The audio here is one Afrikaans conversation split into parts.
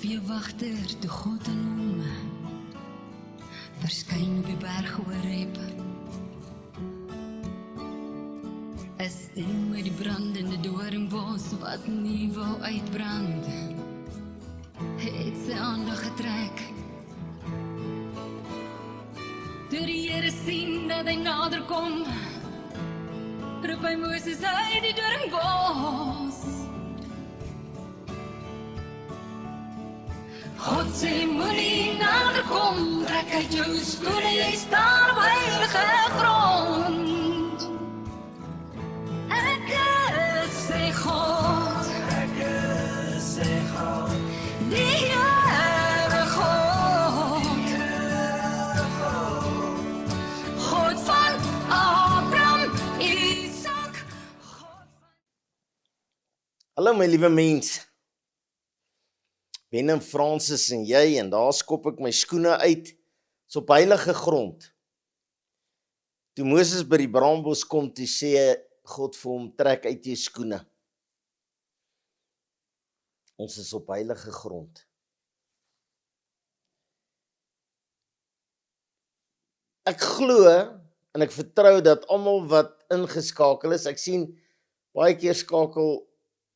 veewagter toe God en hom verskyn op die berg Horeb. Is die met die brandende doornbos wat nie wou uitbrand, het sy aandag getrek. Toe die Here sien dat hy nader kom, roep hy Moses uit die doornbos. God sê moenie nader kom, trek uit jou skoene, jy staan op heilige grond. Ek sê God, die Here God, God van Abraham, Isak, God van... Hallo my liewe mens, Willem Francis en jy, en daar skop ek my skoene uit, is op heilige grond. Toe Moses by die braambos kom, toe sê God vir hom, trek uit jou skoene. Ons is op heilige grond. Ek glo, en ek vertrou dat almal wat ingeskakel is, ek sien, baie keer skakel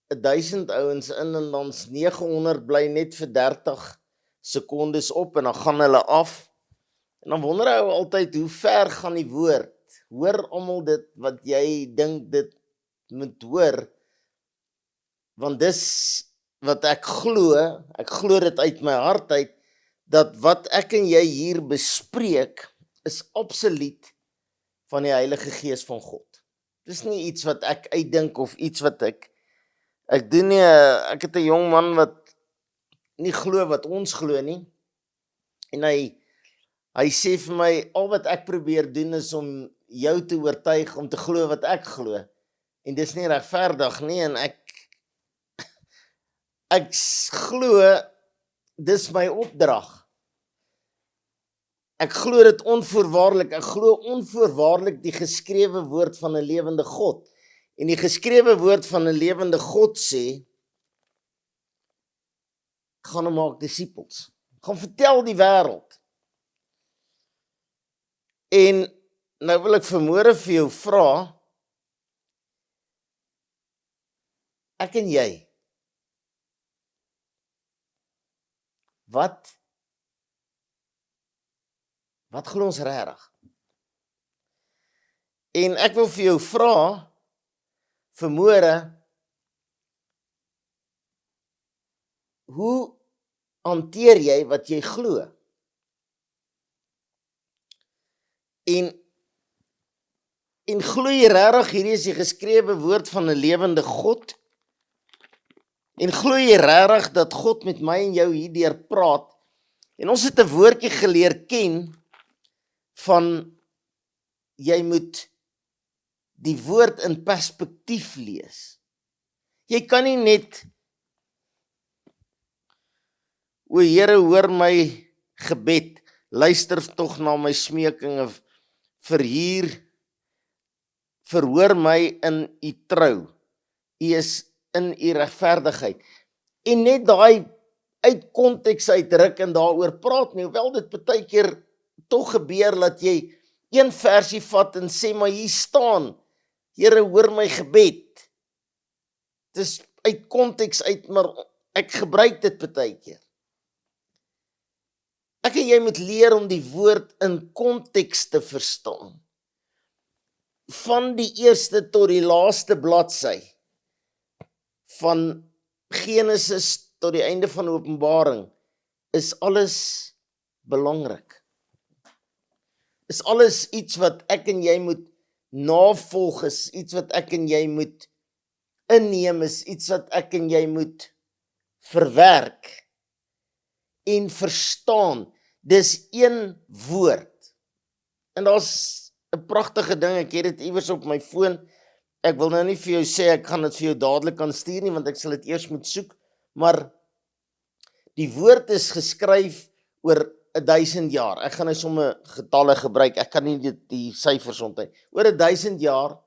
1000 ouens in en dan's 900 bly net vir 30 sekondes op en dan gaan hulle af. En dan wonder hy altyd, hoe ver gaan die woord? Hoor almal dit wat jy dink dit moet hoor? Want dis wat ek glo dit uit my hart uit, dat wat ek en jy hier bespreek, is absoluut van die Heilige Gees van God. Dis nie iets wat ek uitdink of iets wat ek doen nie, ek het 'n jong man wat nie glo wat ons glo nie, en hy sê vir my, al wat ek probeer doen is om jou te oortuig om te glo wat ek glo, en dis nie regverdig nie, en ek glo, dis my opdrag. Ek glo dit onvoorwaardelik, ek glo onvoorwaardelik die geskrewe woord van 'n lewende God. En die geskrewe woord van 'n lewende God sê, gaan hom maak disippels. Gaan vertel die wêreld. En nou wil ek vanmôre vir jou vra, ek en jy, wat glo ons regtig? En ek wil vir jou vra, vanmôre, hoe hanteer jy wat jy glo? En glo jy regtig hierdie is die geskrewe woord van 'n lewende God? En glo jy regtig dat God met my en jou hierdeur praat? En ons het 'n woordjie geleer ken van jy moet die woord in perspektief lees. Jy kan nie net, o Here, hoor my gebed, luister tog na my smeking, verhoor my in u trou, u is in u regverdigheid, en net daai uit konteks uitruk en daaroor praat nie, hoewel dit baie keer tog gebeur dat jy een versie vat en sê, maar hier staan, Here, hoor my gebed. Dit is uit konteks uit, maar ek gebruik dit baie keer. Ek en jy moet leer om die woord in konteks te verstaan. Van die eerste tot die laaste bladsy, van Genesis tot die einde van Openbaring, is alles belangrik. Is alles iets wat ek en jy moet navolg, is iets wat ek en jy moet inneem, is iets wat ek en jy moet verwerk en verstaan. Dis een woord. En daar's 'n pragtige ding, ek het dit iewers op my foon. Ek wil nou nie vir jou sê, ek gaan dit vir jou dadelik kan stuur nie, want ek sal dit eers moet soek, maar die woord is geskryf oor 1000 jaar. Ek gaan nou sommer getalle gebruik, ek kan nie die syfers onthou. Oor 1000 jaar,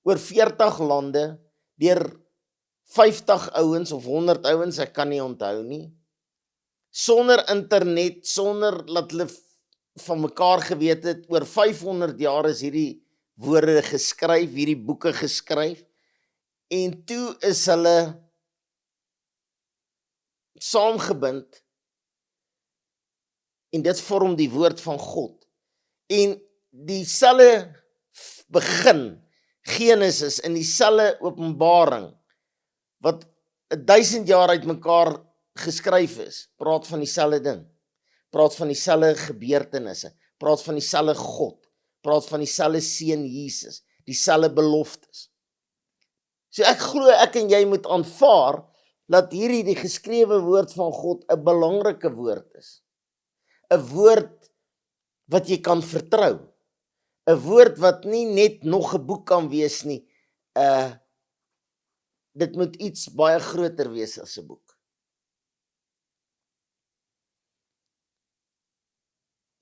oor 40 lande, deur 50 ouens of 100 ouens, ek kan nie onthou nie. sonder internet, sonder dat hulle van mekaar geweet het, oor 500 jaar is hierdie woorde geskryf, hierdie boeke geskryf, en toe is hulle saamgebind, en dit vorm die woord van God. En dieselfde begin, Genesis, in dieselfde Openbaring, wat 1000 jaar uit mekaar geskryf is, praat van dieselfde ding, praat van dieselfde gebeurtenisse, praat van dieselfde God, praat van dieselfde seun Jesus, dieselfde beloftes. So ek glo ek en jy moet aanvaar, dat hierdie die geskrewe woord van God 'n belangrike woord is. 'n Woord wat jy kan vertrou. 'n Woord wat nie net nog 'n boek kan wees nie. Dit moet iets baie groter wees as 'n boek.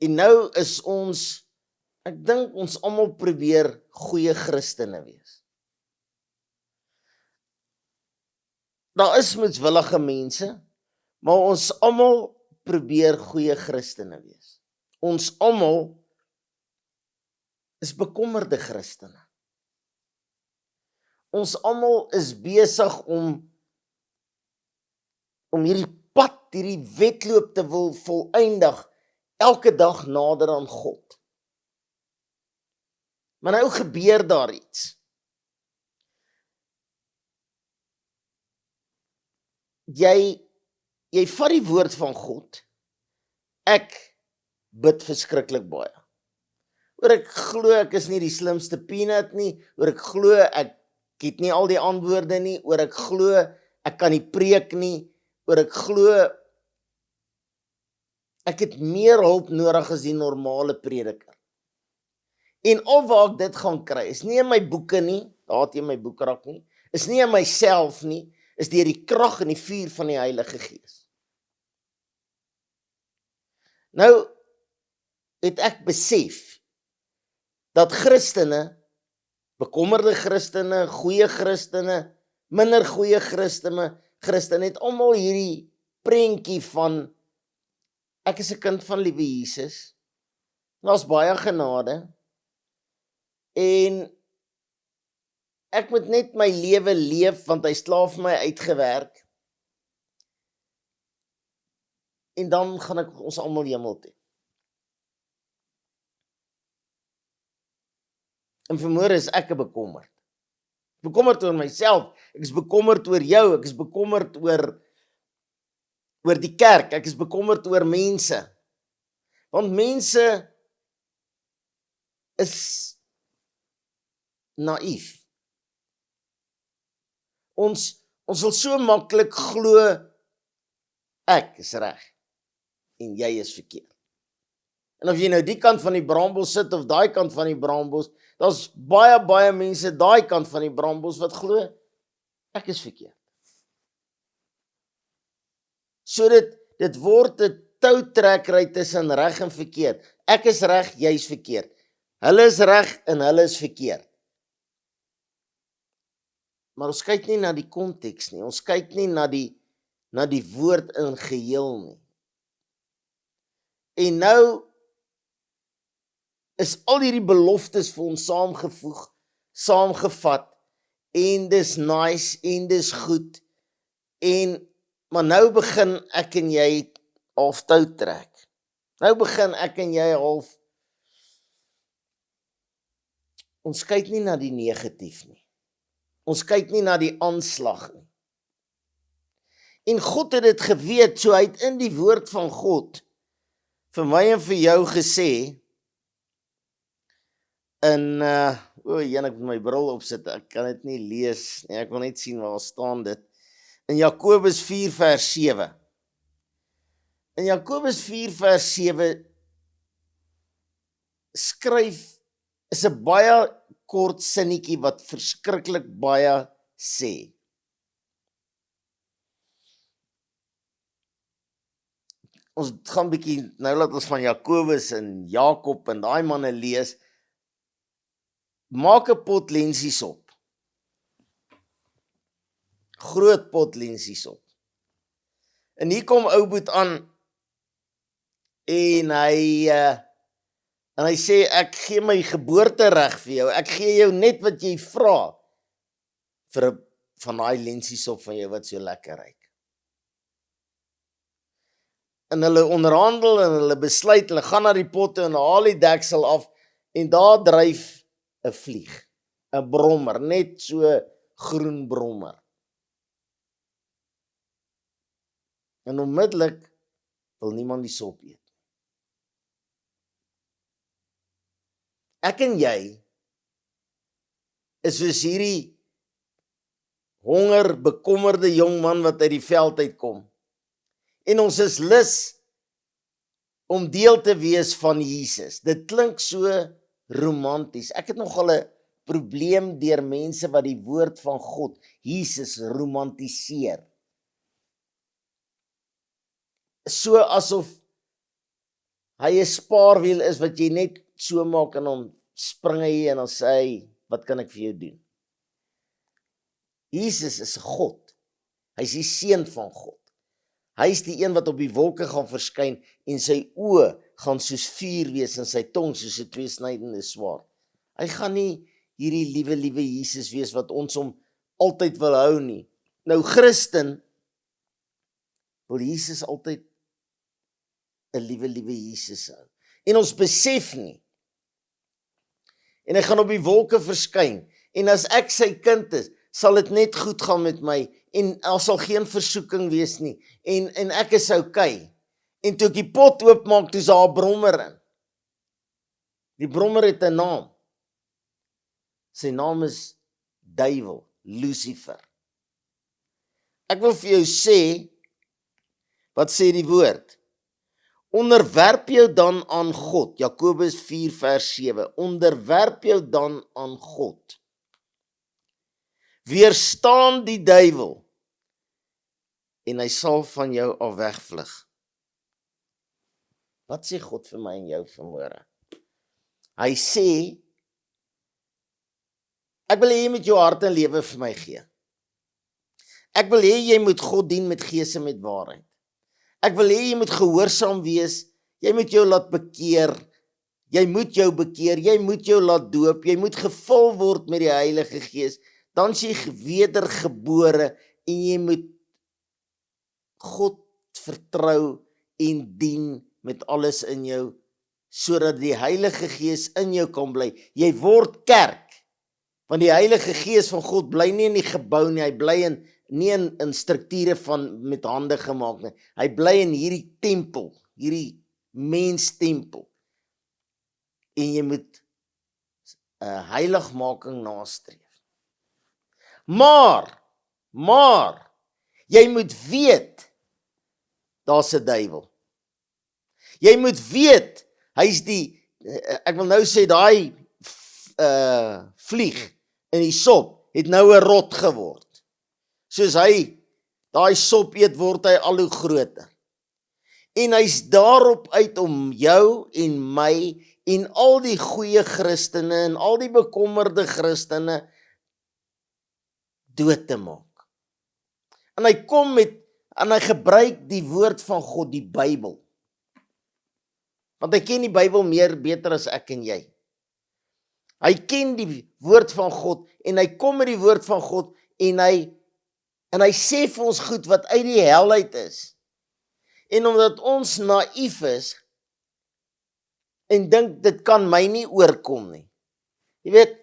En nou is ons, ek dink ons almal probeer goeie Christene wees. Daar is moedswillige mense, maar ons almal probeer goeie Christene wees. Ons almal is bekommerde Christene. Ons almal is besig om hierdie pad, hierdie wedloop te wil volëindig, elke dag nader aan God. Maar nou gebeur daar iets. Jy vat die woord van God. Ek bid verskriklik baie. Oor ek glo ek is nie die slimste peanut nie, oor ek glo ek het nie al die antwoorde nie, oor ek glo ek kan nie preek nie, oor ek glo ek het meer hulp nodig as die normale prediker. En al waar ek dit gaan kry, is nie in my boeke nie, daar het jy my boekrak nie, is nie in myself nie, is deur die krag en die vuur van die Heilige Gees. Nou het ek besef dat Christene, bekommerde Christene, goeie Christene, minder goeie Christene het almal hierdie prentjie van ek is 'n kind van liewe Jesus. Daar's baie genade en ek moet net my lewe leef want hy's klaar vir my uitgewerk. En dan gaan ek ons almal hemel toe. En vanmôre is ek bekommerd. Bekommerd oor myself, ek is bekommerd oor jou, ek is bekommerd oor die kerk, ek is bekommerd oor mense. Want mense is naïef. Ons wil so maklik glo ek is reg en jy is verkeerd. En of jy nou die kant van die braambos sit of daai kant van die braambos, daar's baie mense daai kant van die braambos wat glo ek is verkeerd. So dit word 'n toutrekkery tussen reg en verkeerd. Ek is reg, jy's verkeerd. Hulle is reg en hulle is verkeerd. Maar ons kyk nie na die konteks nie. Ons kyk nie na die woord in geheel nie. En nou is al hierdie beloftes vir ons saamgevoeg, saamgevat, en dis nice, en dis goed, maar nou begin ek en jy half tou trek. Nou begin ek en jy half, ons kyk nie na die negatief nie. Ons kyk nie na die aanslag nie. En God het dit geweet, so hy het in die woord van God vir my en vir jou gesê, en, ek moet my bril opsit, ek kan dit nie lees nie, ek wil net sien waar staan dit, in Jakobus 4 vers 7. In Jakobus 4 vers 7 skryf, is 'n baie kort sinnetjie wat verskriklik baie sê. Ons gaan bietjie, nou laat ons van Jakobus en Jakob en daai manne lees, maak 'n pot lensiesop. Groot pot lensiesop. En hier kom ou boet aan En hy sê, ek gee my geboortereg vir jou, ek gee jou net wat jy vra, vir 'n van daai lensiesop van jou wat so lekker ruik. En hulle onderhandel en hulle besluit, hulle gaan na die pot toe en haal die deksel af, en daar dryf 'n vlieg, 'n brommer, net so groen brommer. En onmiddellik wil niemand die sop eet. Ek en jy is soos hierdie honger, bekommerde jong man wat uit die veld uitkom. En ons is lus om deel te wees van Jesus. Dit klink so romanties. Ek het nogal 'n probleem deur mense wat die woord van God, Jesus, romantiseer. So asof hy 'n spaarwiel is wat jy net so maak en dan spring hy en dan sê hy, wat kan ek vir jou doen? Jesus is God. Hy is die seun van God. Hy is die een wat op die wolke gaan verskyn en sy oë gaan soos vuur wees en sy tong soos 'n tweesnydende swaard. Hy gaan nie hierdie liewe Jesus wees wat ons hom altyd wil hou nie. Nou Christen wil Jesus altyd 'n liewe Jesus hou. En ons besef nie. En hy gaan op die wolke verskyn. En as ek sy kind is, sal dit net goed gaan met my. En daar sal geen versoeking wees nie. En ek is okay. En toe ek die pot oopmaak, toe is daar 'n brommer in. Die brommer het 'n naam. Sy naam is duiwel, Lucifer. Ek wil vir jou sê, wat sê die woord? Onderwerp jou dan aan God, Jakobus 4 vers 7, onderwerp jou dan aan God. Weerstaan die duiwel, en hy sal van jou af wegvlug. Wat sê God vir my en jou vanmôre? Hy sê, ek wil hê jy moet jou hart en lewe vir my gee. Ek wil hê jy moet God dien met gees en met waarheid. Ek wil hê jy moet gehoorsaam wees, jy moet jou laat bekeer, jy moet jou bekeer, jy moet jou laat doop, jy moet gevul word met die Heilige Gees, dan is jy wedergebore en jy moet God vertrou en dien met alles in jou, sodat die Heilige Gees in jou kan bly. Jy word kerk, want die Heilige Gees van God bly nie in die gebou nie, hy bly nie in strukture van met hande gemaak nie. Hy bly in hierdie tempel, hierdie menstempel. En jy moet 'n heiligmaking nastreef. Maar jy moet weet, daar's 'n duiwel. Jy moet weet, hy's die, ek wil nou sê, daai vlieg in die sop het nou 'n rot geword. Soos hy daai sop eet, word hy al hoe groter. En hy's daarop uit om jou en my en al die goeie Christene en al die bekommerde Christene dood te maak. En hy gebruik die woord van God, die Bybel. Want hy ken die Bybel beter as ek en jy. Hy ken die woord van God en hy kom met die woord van God en hy sê vir ons goed wat uit die hel uit is. En omdat ons naïef is en dink dit kan my nie oorkom nie. Jy weet,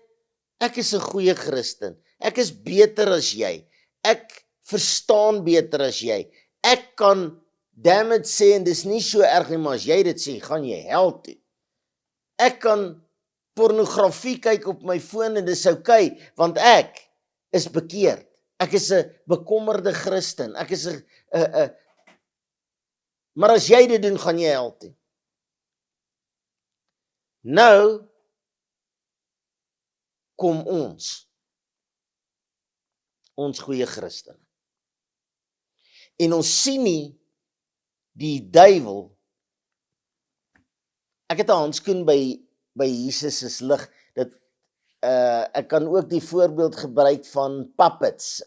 ek is 'n goeie Christen. Ek is beter as jy. Ek verstaan beter as jy. Ek kan dammit sê en dis nie so erg nie, maar as jy dit sê, gaan jy hel toe. Ek kan pornografie kyk op my foon en dis okay, want ek is bekeerd. Ek is 'n bekommerde Christen. Ek is 'n maar as jy dit doen, gaan jy hel toe. Nou kom ons goeie Christene. En ons sien nie die duiwel. Ek het 'n handskoen by Jesus se lig. Dit ek kan ook die voorbeeld gebruik van puppets.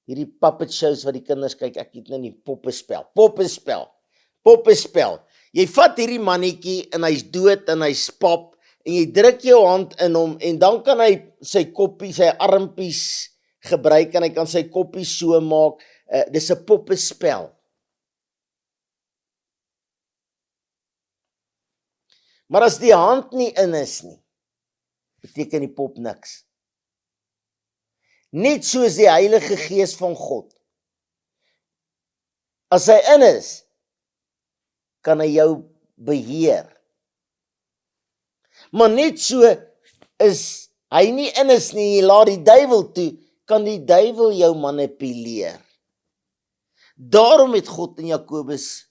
Hierdie puppet shows wat die kinders kyk, ek weet nou nie, poppespel. Poppespel. Jy vat hierdie mannetjie en hy's dood en hy's pap en jy druk jou hand in hom en dan kan hy sy koppie, sy armpies gebruik en hy kan sy koppie so maak. Dis 'n poppespel. Maar as die hand nie in is nie, beteken die pop niks. Net soos die Heilige Gees van God. As hy in is, kan hy jou beheer. Maar net so is hy nie in is nie, jy laat die duiwel toe, kan die duiwel jou manipuleer. Daarom het God in Jakobus,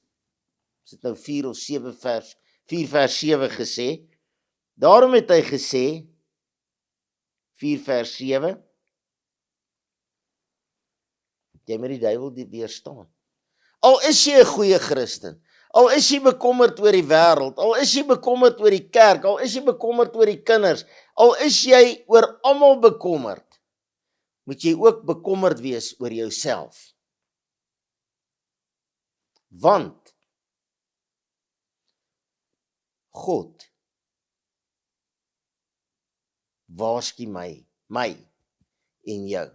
is dit nou 4 vers 7 gesê, daarom het hy gesê, 4 vers 7, jy moet die duiwel weerstaan. Al is jy 'n goeie Christen, al is jy bekommerd oor die wêreld, al is jy bekommerd oor die kerk, al is jy bekommerd oor die kinders, al is jy oor almal bekommerd, moet jy ook bekommerd wees oor jouself. Want God waarsku my en jou.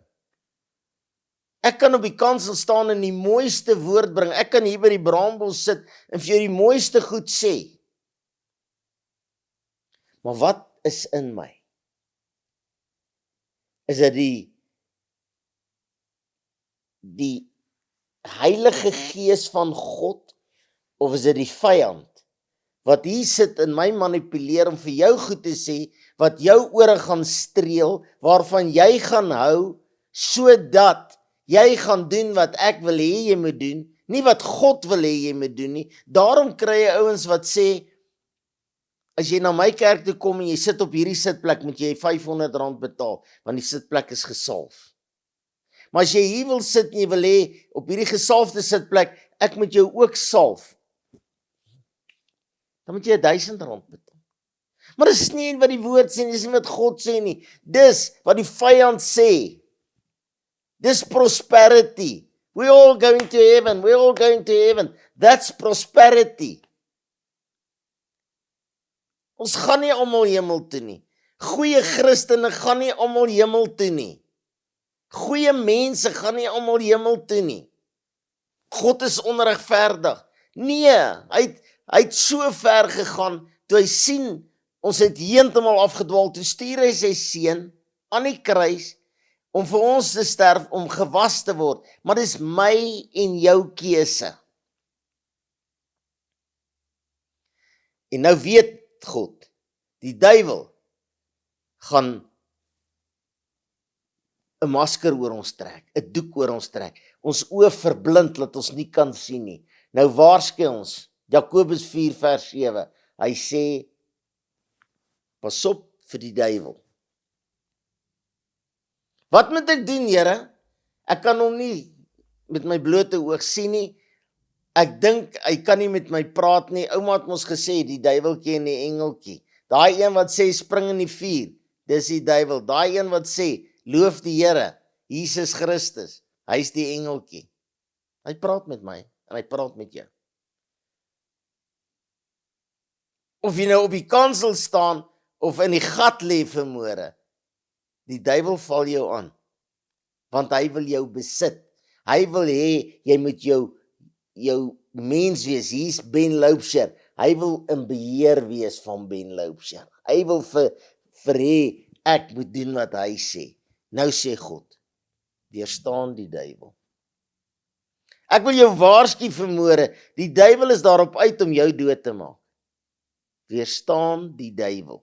Ek kan op die kansel staan en die mooiste woord bring. Ek kan hier by die braambos sit en vir jou die mooiste goed sê. Maar wat is in my? Is dit die Heilige Gees van God of is dit die vyand wat hier sit en my manipuleer om vir jou goed te sê, wat jou ore gaan streel, waarvan jy gaan hou, sodat jy gaan doen wat ek wil hê jy moet doen, nie wat God wil hê jy moet doen nie. Daarom kry jy ouens wat sê, as jy na my kerk toe kom en jy sit op hierdie sitplek, moet jy R500 betaal, want die sitplek is gesalf. Maar as jy hier wil sit en jy wil hê, op hierdie gesalfde sitplek, ek moet jou ook salf, dan moet jy R1000 betaal. Maar dis nie wat die woord sê, dis nie wat God sê nie. Dis wat die vyand sê. Dis prosperity. We're all going to heaven. We're all going to heaven. That's prosperity. Ons gaan nie almal hemel toe nie. Goeie Christene gaan nie almal hemel toe nie. Goeie mense gaan nie almal hemel toe nie. God is onregverdig. Nee, hy het so ver gegaan, toe hy sien, ons het heeltemal afgedwaal, toe stuur hy sy seun aan die kruis, om vir ons te sterf, om gewas te word. Maar dis my en jou keuse. En nou weet God, die duiwel gaan 'n masker oor ons trek, 'n doek oor ons trek, ons oë verblind, dat ons nie kan sien nie. Nou waarsku ons, Jakobus 4 vers 7, hy sê, pas op vir die duiwel. Wat moet ek doen, Here? Ek kan hom nie met my blote oog sien nie. Ek dink, hy kan nie met my praat nie. Ouma het ons gesê, die duiweltjie en die engeltjie. Daai een wat sê, spring in die vuur, dis die duiwel. Daai een wat sê, loof die Here, Jesus Christus, hy is die engeltjie. Hy praat met my, en hy praat met jou. Of jy nou op die kansel staan, of in die gat lê vanmôre, die duiwel val jou aan, want hy wil jou besit. Hy wil hê, jy moet jou mens wees. Hier's Ben Loubser. Hy wil in beheer wees van Ben Loubser. Hy wil vir hê, ek moet doen wat hy sê. Nou sê God, weerstaan die duiwel. Ek wil jou waarsku vanmôre, die duiwel is daarop uit om jou dood te maak. Weerstaan die duiwel.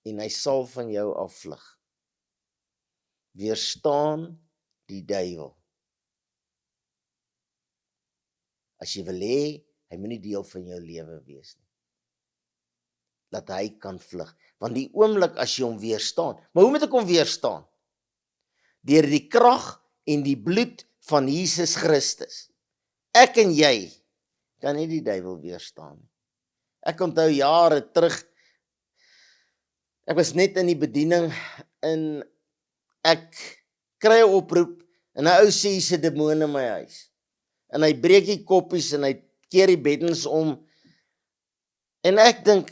En hy sal van jou afvlug. Weerstaan die duiwel. As jy wil hê, hy moet nie deel van jou lewe wees nie. Dat hy kan vlug. Want die oomblik as jy hom weerstaan, maar hoe moet ek hom weerstaan? Deur die krag en die bloed van Jesus Christus. Ek en jy kan nie die duiwel weerstaan nie. Ek onthou jare terug, ek was net in die bediening en ek kry 'n oproep en 'n ou sê hier's 'n demoon in my huis. en hy breek die koppies en hy keer die beddens om. En ek dink,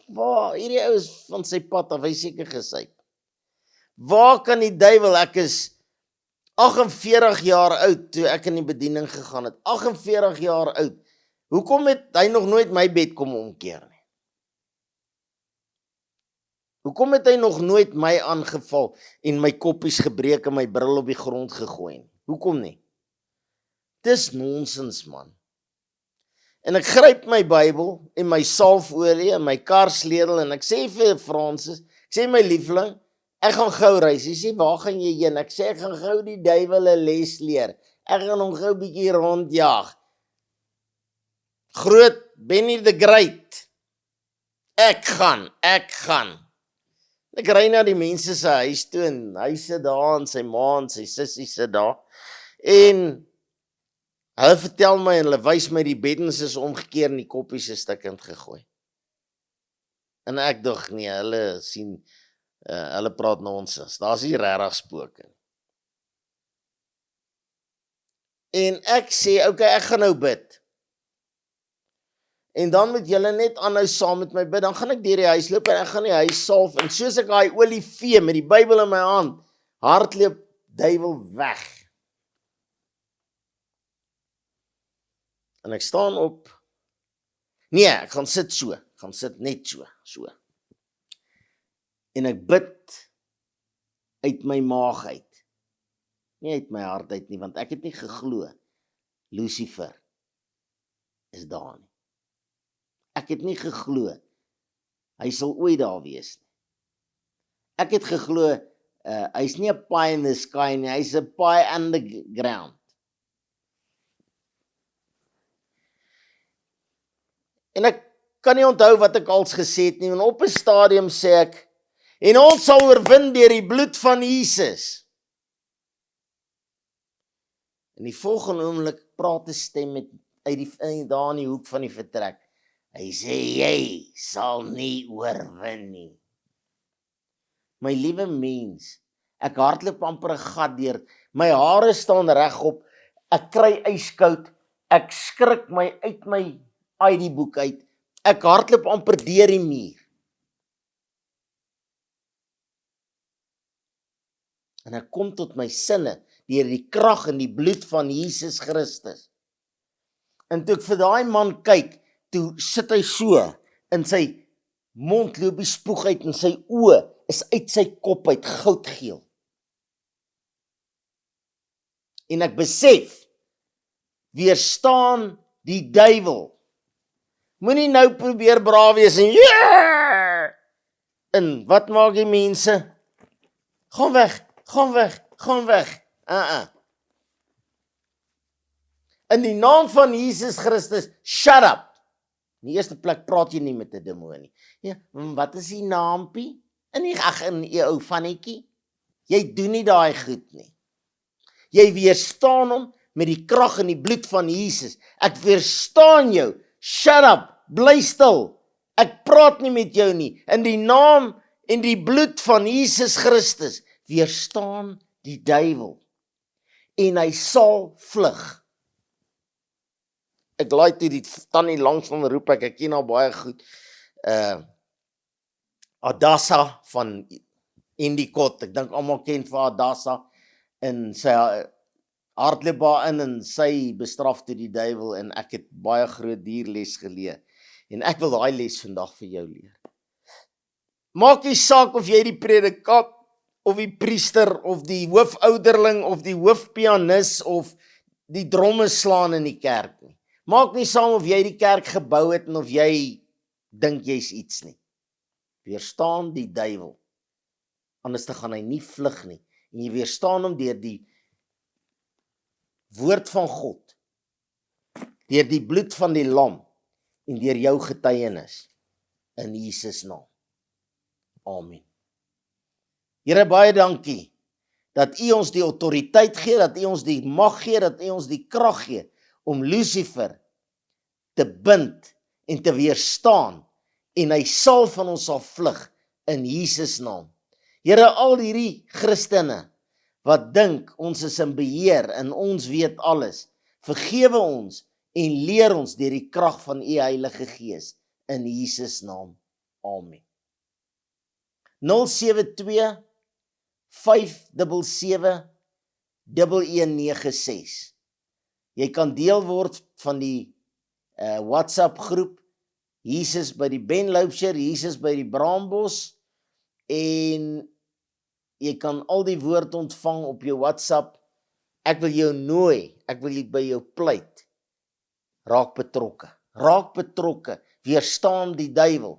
waar, hierdie ou is van sy pad af, hy seker gesyp. Waar kan die duiwel, ek is 48 jaar oud toe ek in die bediening gegaan het, 48 jaar oud, hoekom het hy nog nooit my bed kom omkeer nie? Hoekom het hy nog nooit my aangeval en my koppies gebreek en my bril op die grond gegooi nie? Hoekom nie? Dis nonsens, man. En ek gryp my Bybel en my salfolie en my karsleutel en ek sê vir Francis, ek sê my liefling, ek gaan gou reis. Hy sê, waar gaan jy heen? Ek sê, ek gaan gou die duiwel 'n les leer. Ek gaan hom gou bietjie rondjaag. Groot Benny the Great. Ek gaan. Ek ry na die mense se huis toe en hy sit daar en sy ma en sy sussie sit daar. En hulle vertel my en hulle wys my die beddens is omgekeer en die koppies is stukkend gegooi. En ek dink nee, hulle sien hulle praat nonsens. Daar's nie regtig spooke nie. En ek sê, okay, ek gaan nou bid. En dan moet julle net aanhou saam met my bid. Dan gaan ek deur die huis loop en ek gaan die huis salf en soos ek daai olie vee met die Bybel in my hand, hardloop duiwel weg. En ek staan op. Nee, ek gaan sit so. Ek gaan sit net so. En ek bid uit my maag uit. Nie uit my hart uit nie, want ek het nie geglo Lucifer is daar nie. Ek het nie geglo hy sal ooit daar wees nie. Ek het geglo hy's nie 'n pie in the sky nie, hy's 'n pie underground. En ek kan nie onthou wat ek als gesê het nie, en op 'n stadium sê ek, en ons sal oorwin deur die bloed van Jesus. In die volgende oomblik praat 'n stem daar in die hoek van die vertrek. Hy sê, jy sal nie oorwin nie. My liewe mens, ek hardloop amper 'n gat deur, my hare staan regop, ek kry yskoud, ek skrik my uit my ID-boek uit, ek hardloop amper deur die muur. En ek kom tot my sinne deur die krag en die bloed van Jesus Christus. En toe ek vir daai man kyk, toe sit hy so, in sy mond loop die spoeg uit en sy oë is uit sy kop uit goudgeel. En ek besef, weerstaan die duiwel. Moenie nou probeer braaf wees en yeah! En wat maak die mense? Gaan weg. In die naam van Jesus Christus, shut up. In die eerste plek praat jy nie met 'n demoon nie. Ja, wat is die naampie? In die ou vannetjie. Jy doen nie daai goed nie. Jy weerstaan hom met die krag en die bloed van Jesus. Ek weerstaan jou. Shut up. Bly stil. Ek praat nie met jou nie. In die naam en die bloed van Jesus Christus weerstaan die duiwel. En hy sal vlug. Ek laai toe die tannie langs van roep ek ken haar baie goed. Adassa van Endicott, ek dink almal ken vir Adassa, en sy hardloop daar in en sy bestraf toe die duiwel, en ek het baie groot dierles geleer, en ek wil daai les vandag vir jou leer. Maak nie saak of jy die predikant, of die priester, of die hoofouderling, of die hoofpianis, of die dromme slaan in die kerk nie. Maak nie saam of jy die kerk gebou het, en of jy dink jy's iets nie. Weerstaan die duiwel, anders te gaan hy nie vlug nie, en jy weerstaan hom deur die woord van God, deur die bloed van die lam, en deur jou getuienis, in Jesus naam. Amen. Here, baie dankie, dat U ons die autoriteit gee, dat U ons die mag gee, dat U ons die krag gee, om Lucifer te bind, en te weerstaan, en hy sal van ons af vlug, in Jesus naam. Here, al hierdie Christene, wat dink ons is in beheer en ons weet alles. Vergewe ons en leer ons deur die krag van U Heilige Gees in Jesus naam. Amen. 072 577 1196. Jy kan deel word van die WhatsApp groep Jesus by die Ben Loubser, Jesus by die Braambos, en jy kan al die woord ontvang op jou WhatsApp. Ek wil jou nooi, ek wil by jou pleit. Raak betrokke, weerstaan die duiwel.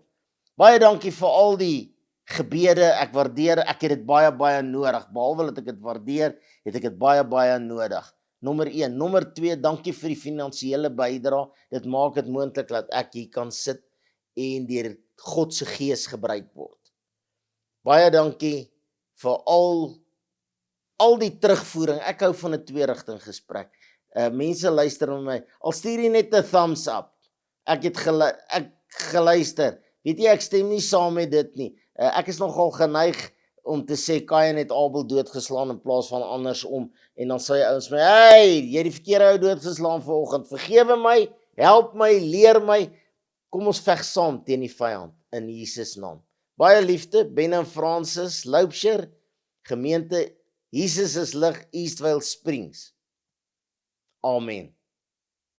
Baie dankie vir al die gebede, ek waardeer, ek het dit baie nodig, behalwe dat ek dit waardeer, het ek dit baie nodig. Nommer 1, nommer 2, dankie vir die finansiële bydrae, dit maak dit moontlik dat ek hier kan sit en deur God se Gees gebruik word. Baie dankie vir al die terugvoering, ek hou van 'n twee-rigting gesprek. Mense luister na my, al stuur jy net 'n thumbs up, ek geluister, weet jy, ek stem nie saam met dit nie, ek is nogal geneig om te sê, Kain het Abel doodgeslaan in plaas van andersom, en dan sê ouens my, hey, jy het die verkeerde ou doodgeslaan vanoggend, vergewe my, help my, leer my, kom ons veg saam teen die vyand, in Jesus naam. Baie liefde, Ben en Francis Loubser, gemeente Jesus is lig, Eastvale Springs. Amen.